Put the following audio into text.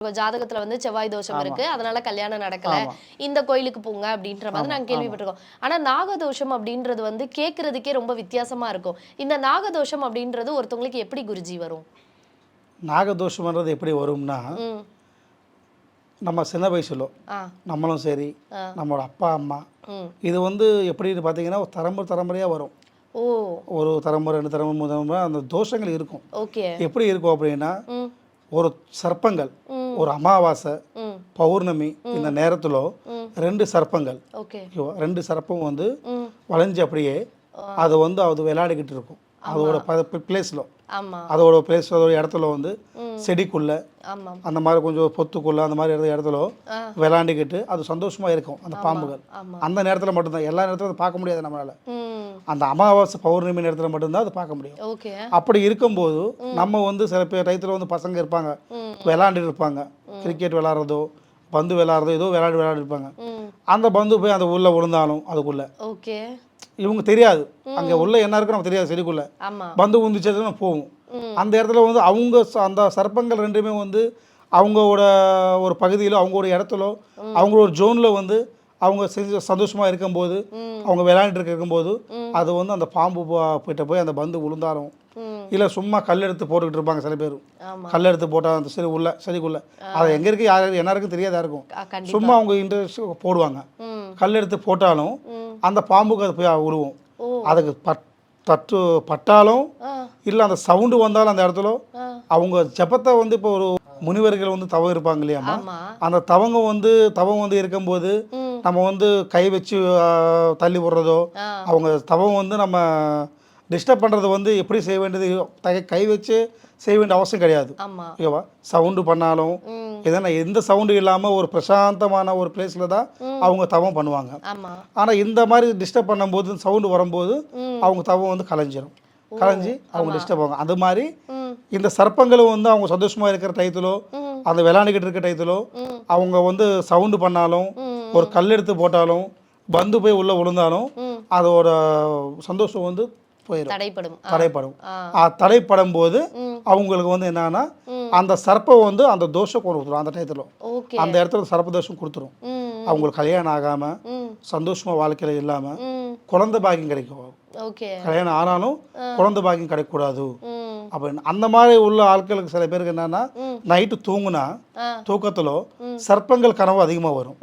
உங்க ஜாதகத்துல வந்து செவ்வாய் தோஷம் ஆமா. இருக்கு. அதனால கல்யாணம் நடக்கல. ஆமா. இந்த கோயிலுக்கு போங்க அப்படின்ற மாதிரி ஆமா, நாங்க ஆமா. கேள்விப்பட்டிருக்கோம். ஆனா நாகதோஷம் அப்படின்றது வந்து கேட்கறதுக்கே ரொம்ப வித்தியாசமா இருக்கும். இந்த நாகதோஷம் அப்படின்றது ஒருத்தவங்களுக்கு எப்படி குருஜி வரும்? நாகதோஷம்ன்றது எப்படி வரும்னா, ம். நம்ம சின்ன வயசுல ஆ. நம்மளும் சரி, ஆ. நம்மளோட அப்பா, அம்மா ம். இது வந்து எப்படின்னு பார்த்தீங்கன்னா, ஒரு தலைமுறையா வரும். ஓ! ஒரு தலைமுறை, 2 தலைமுறை, 3 தலைமுறை அந்த தோஷங்கள் இருக்கும். ஓகே. எப்படி இருக்கும் அப்படின்னா, ம். ஒரு சர்ப்பங்கள், ம். ஒரு அமாவாசை, ம். பௌர்ணமி இந்த நேரத்தில ம். 2 சர்ப்பங்கள், ஓகே. ஓகேவா? 2 சர்ப்பம் வந்து ம். வளைஞ்சு அப்படியே அது வந்து அது விளையாடிக்கிட்டு இருக்கும். அதோட பிளேஸ்ல ஆமா. அதோட பிளேஸ் அதோட இடத்துல வந்து ம். செடிக்குள்ள ஆமா. அந்த மாதிரி கொஞ்சம் பொத்துக்குள்ள அந்த மாதிரி இடத்துல ஆ. விளையாண்டுக்கிட்டு அது சந்தோஷமா இருக்கும் அந்த பாம்புகள். ஆமா. அந்த நேரத்தில் மட்டும்தான், எல்லா நேரத்திலும் அதை பார்க்க முடியாது நம்மளால. ம். அந்த அமாவாசை பௌர்ணமி நேரத்தில் மட்டும்தான் அதை பார்க்க முடியும். ஓகே. அப்படி இருக்கும்போது நம்ம வந்து சில பேர் டயத்தில் வந்து பசங்க இருப்பாங்க, ம். விளையாண்டுட்டு இருப்பாங்க, கிரிக்கெட் விளையாடுறதோ பந்து விளையாடுறதோ ஏதோ விளையாடி இருப்பாங்க. ம். அந்த பந்து போய் அந்த உள்ள விழுந்தாலும் அதுக்குள்ள ஓகே. இவங்க தெரியாது, அங்கே உள்ள என்ன இருக்குன்னு நமக்கு தெரியாது. செடிக்குள்ள ஆமா. பந்து உந்துச்சதுன்னு போகும். ம். அந்த இடத்துல வந்து அவங்க அந்த சர்ப்பங்கள் ரெண்டுமே வந்து அவங்களோட ஒரு பகுதியில் அவங்களோட இடத்துல அவங்களோட ஜோனில் வந்து அவங்க செஞ்சு சந்தோஷமாக இருக்கும்போது அவங்க விளையாண்டுட்டு இருக்கும்போது அது வந்து அந்த பாம்பு கிட்ட போய் அந்த பந்து விழுந்தாலும் இல்லை சும்மா கல் எடுத்து போட்டுக்கிட்டு இருப்பாங்க சில பேர். ஆமா. கல் எடுத்து போட்டால் அந்த செடிக்குள்ள அது எங்கே இருக்குது யாருக்கும் தெரியாது யாருக்கும். கண்டிப்பா. சும்மா அவங்க இன்ட்ரெஸ்ட் போடுவாங்க. ம். கல் எடுத்து போட்டாலும் அந்த பாம்புக்கு அது போய் விழுவும். ஓ. அதுக்கு பட்டாலும் ஆ. இல்லை அந்த சவுண்டு வந்தாலும் அந்த இடத்துல ஆ. அவங்க ஜபத்தை வந்து இப்போ ஒரு முனிவர்கள் வந்து தவம் இருப்பாங்க இல்லையாம்மா, ஆமா. அந்த தவம் வந்து இருக்கும்போது ம். நம்ம வந்து கை வச்சு தள்ளி விடுறதோ ஆ. அவங்க தவம் வந்து நம்ம டிஸ்டர்ப் பண்ணுறது வந்து எப்படி செய்ய வேண்டியது கை வச்சு செய்ய வேண்டிய அவசியம் கிடையாது. ஆமா. ஓகேவா? சவுண்டு பண்ணாலும் ம். எதனா எந்த சவுண்டு இல்லாமல் ஒரு பிரசாந்தமான ஒரு பிளேஸில் தான் அவங்க தவம் பண்ணுவாங்க. ஆமா. ஆனால் இந்த மாதிரி டிஸ்டர்ப் பண்ணும்போது சவுண்டு வரும்போது அவங்க தவம் வந்து கலைஞ்சி அவங்க டிஸ்டர்ப் ஆகும். அது மாதிரி ம். இந்த சர்ப்பங்களும் வந்து அவங்க சந்தோஷமாக இருக்கிற டயத்திலோ அந்த விளையாண்டுக்கிட்டு இருக்கிற டயத்திலோ அவங்க வந்து சவுண்டு பண்ணாலும் ஒரு கல் எடுத்து போட்டாலும் பந்து போய் உள்ளே விழுந்தாலும் அதோட சந்தோஷம் வந்து தடைப்படும். தடைப்படும் போது அவங்களுக்கு வந்து என்னன்னா அந்த சர்ப்பம் வந்து அந்த தோஷம் கொடுத்துரும். அந்த டயத்தில் அந்த இடத்துல சர்ப்ப தோஷம் கொடுத்துரும். அவங்களுக்கு கல்யாணம் ஆகாமல் சந்தோஷமா வாழ்க்கையில் இல்லாமல் குழந்தை பாக்கியம் கிடைக்கும். கல்யாணம் ஆனாலும் குழந்தை பாக்கியம் கிடைக்கக்கூடாது அப்படின்னு அந்த மாதிரி உள்ள ஆட்களுக்கு சில பேருக்கு என்னன்னா நைட்டு தூங்குனா தூக்கத்தில் சர்ப்பங்கள் கனவு அதிகமாக வரும்.